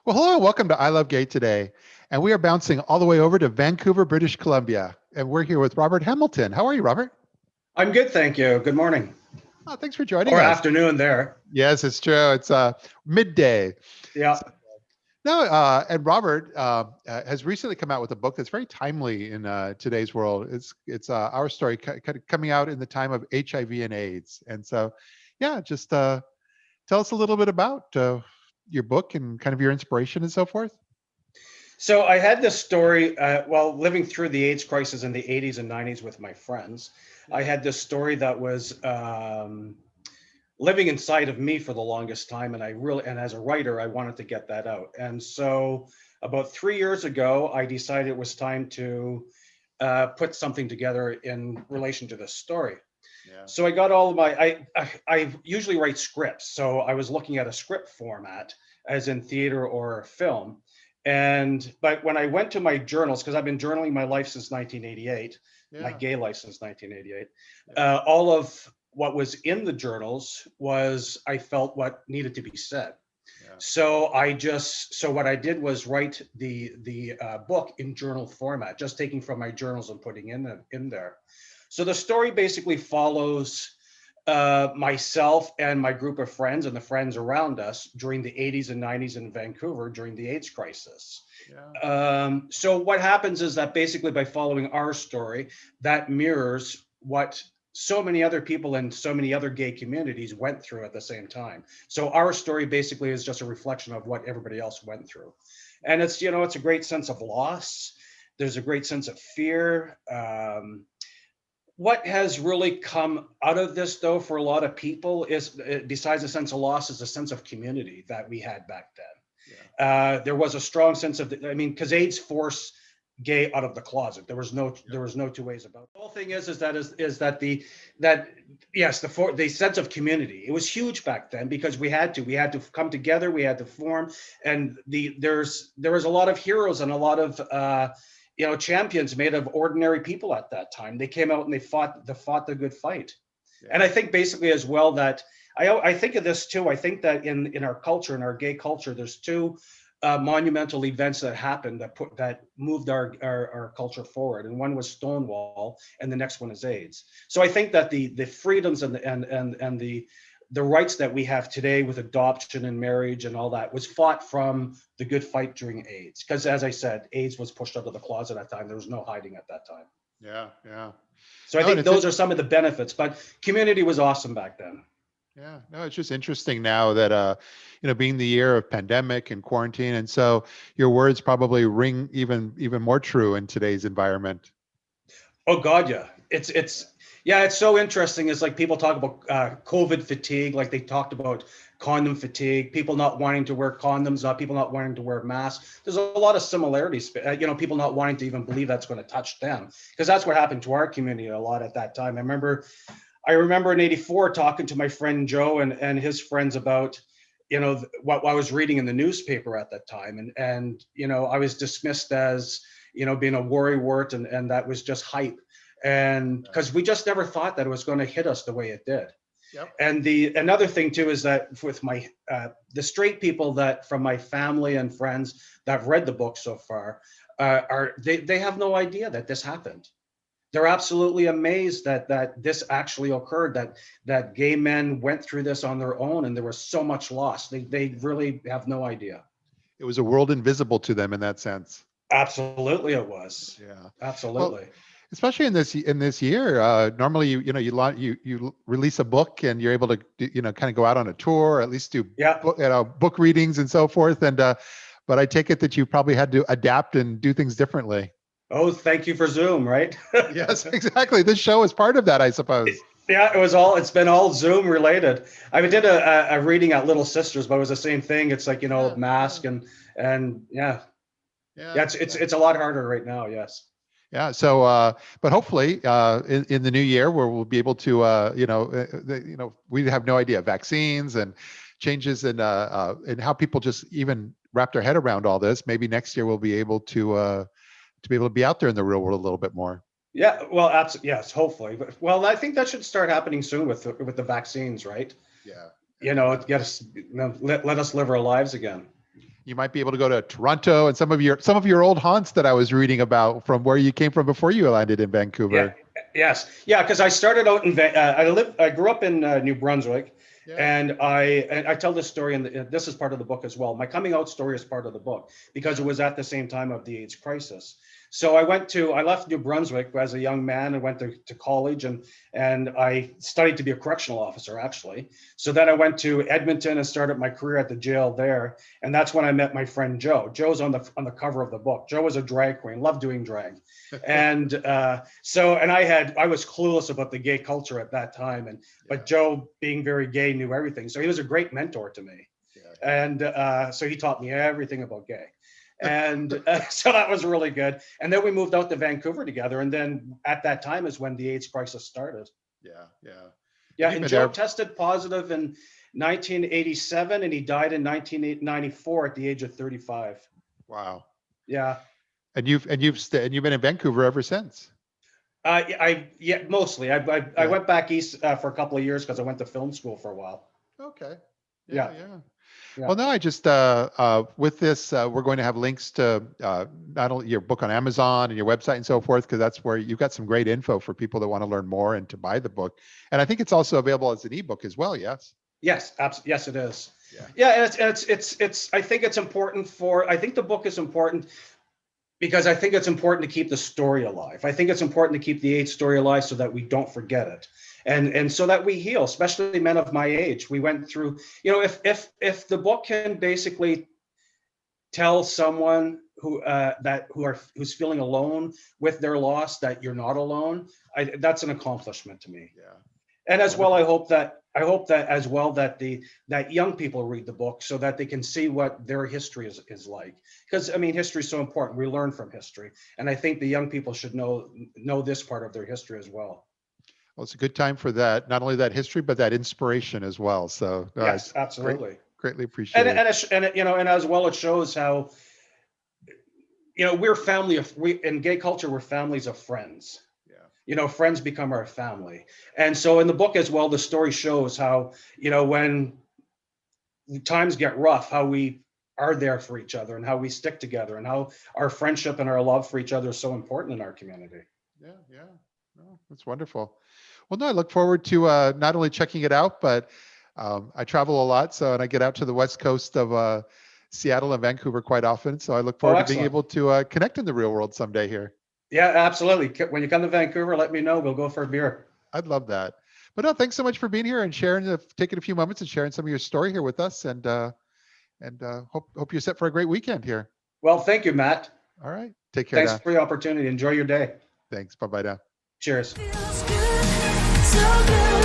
Well, hello and welcome to I Love Gay today. And we are bouncing all the way over to Vancouver, British Columbia. And we're here with Robert Hamilton. How are you, Robert? I'm good, thank you. Good morning Oh, thanks for joining or us. afternoon there. Yes, it's true. It's midday. Yeah. So, no, and Robert has recently come out with a book that's very timely in today's world. It's our story coming out in the time of HIV and AIDS. And so, yeah, just tell us a little bit about your book and kind of your inspiration and so forth. So I had this story while living through the AIDS crisis in the 80s and 90s with my friends. I had this story that was living inside of me for the longest time, and as a writer, I wanted to get that out. And so about 3 years ago, I decided it was time to put something together in relation to this story. Yeah. So I got all of I usually write scripts. So I was looking at a script format as in theater or film. But when I went to my journals, because I've been journaling my life since 1988, my Yeah. gay life since 1988, Yeah. all of what was in the journals was, I felt, what needed to be said. Yeah. So what I did was write the book in journal format, just taking from my journals and putting in there. So the story basically follows myself and my group of friends and the friends around us during the 80s and 90s in Vancouver during the AIDS crisis. Yeah. So what happens is that basically by following our story, that mirrors what so many other people in so many other gay communities went through at the same time. So our story basically is just a reflection of what everybody else went through. And it's a great sense of loss. There's a great sense of fear. What has really come out of this, though, for a lot of people is, besides a sense of loss, is a sense of community that we had back then. Yeah. There was a strong sense of, because AIDS forced gay out of the closet. There was no two ways about it. The whole thing is that the sense of community. It was huge back then because we had to come together, we had to form, and there was a lot of heroes and a lot of champions made of ordinary people at that time. They came out and they fought the good fight. Yeah. And I think basically as well that I think of this too. I think that in our culture, in our gay culture, there's two monumental events that happened that moved our culture forward. And one was Stonewall, and the next one is AIDS. So I think that the freedoms and the rights that we have today with adoption and marriage and all that was fought from the good fight during AIDS. Because as I said, AIDS was pushed out of the closet at that time. There was no hiding at that time. Yeah. Yeah. So I think those are some of the benefits, but community was awesome back then. Yeah. No, it's just interesting now that, being the year of pandemic and quarantine. And so your words probably ring even more true in today's environment. Oh God, yeah. It's so interesting. It's like people talk about COVID fatigue, like they talked about condom fatigue, people not wanting to wear condoms, people not wanting to wear masks. There's a lot of similarities, people not wanting to even believe that's going to touch them, because that's what happened to our community a lot at that time. I remember in '84 talking to my friend Joe and his friends about, what I was reading in the newspaper at that time. And I was dismissed as, being a worrywart, and that was just hype. And because we just never thought that it was going to hit us the way it did. Yep. And another thing too is that with my the straight people that from my family and friends that have read the book so far they have no idea that this happened. They're absolutely amazed that this actually occurred, that gay men went through this on their own, and there was so much loss. They really have no idea. It was a world invisible to them in that sense. Absolutely, it was. Yeah. Absolutely. Well, especially in this year, normally you release a book and you're able to kind of go out on a tour, or at least do book readings and so forth. And but I take it that you probably had to adapt and do things differently. Oh, thank you for Zoom, right? Yes, exactly. This show is part of that, I suppose. Yeah, it's been all Zoom related. I did a reading at Little Sisters, but it was the same thing. It's like, mask and it's a lot harder right now. Yes. Yeah. So, but hopefully, in the new year, where we'll be able to, we have no idea vaccines and changes in how people just even wrap their head around all this. Maybe next year we'll be able to be out there in the real world a little bit more. Yeah. Well, yes, hopefully. But I think that should start happening soon with the vaccines, right? Yeah. Get us, let us live our lives again. You might be able to go to Toronto and some of your old haunts that I was reading about from where you came from before you landed in Yeah. Vancouver. Yes. Yeah. Because I started out in I grew up in New Brunswick, Yeah. and I tell this story, and this is part of the book as well. My coming out story is part of the book because it was at the same time of the AIDS crisis. So I left New Brunswick as a young man and went to college, and I studied to be a correctional officer, actually. So then I went to Edmonton and started my career at the jail there, and that's when I met my friend Joe. Joe's on the cover of the book. Joe was a drag queen, loved doing drag, and I was clueless about the gay culture at that time, but Joe, being very gay, knew everything. So he was a great mentor to me, and so he taught me everything about gay. And so that was really good. And then we moved out to Vancouver together. And then at that time is when the AIDS crisis started. Yeah. And Joe tested positive in 1987, and he died in 1994 at the age of 35. Wow. Yeah. And you've been in Vancouver ever since. Mostly. I went back east for a couple of years because I went to film school for a while. Okay. Yeah. Well, no, I just with this, we're going to have links to not only your book on Amazon and your website and so forth, because that's where you've got some great info for people that want to learn more and to buy the book. And I think it's also available as an ebook as well. Yes. Yes, absolutely. Yes, it is. Yeah, and it's. I think it's important I think the book is important because I think it's important to keep the story alive. I think it's important to keep the AIDS story alive so that we don't forget it. And so that we heal, especially men of my age. We went through, if the book can basically tell someone who's feeling alone with their loss that you're not alone, that's an accomplishment to me. Yeah. And as well, I hope that as well that young people read the book so that they can see what their history is like. Because I mean, history is so important. We learn from history, and I think the young people should know this part of their history as well. Well, it's a good time for that, not only that history, but that inspiration as well. So yes, absolutely. Greatly appreciated. And as well, it shows how, we're in gay culture, we're families of friends. Yeah. Friends become our family. And so in the book as well, the story shows how, when times get rough, how we are there for each other and how we stick together and how our friendship and our love for each other is so important in our community. Yeah. No, that's wonderful. Well, no, I look forward to not only checking it out, but I travel a lot. And I get out to the west coast of Seattle and Vancouver quite often. So I look forward to being able to connect in the real world someday here. Yeah, absolutely. When you come to Vancouver, let me know. We'll go for a beer. I'd love that. But no, thanks so much for being here and taking a few moments and sharing some of your story here with us. And hope you're set for a great weekend here. Well, thank you, Matt. All right. Take care. Thanks for the opportunity. Enjoy your day. Thanks. Bye-bye now. Cheers. Feels good, so good.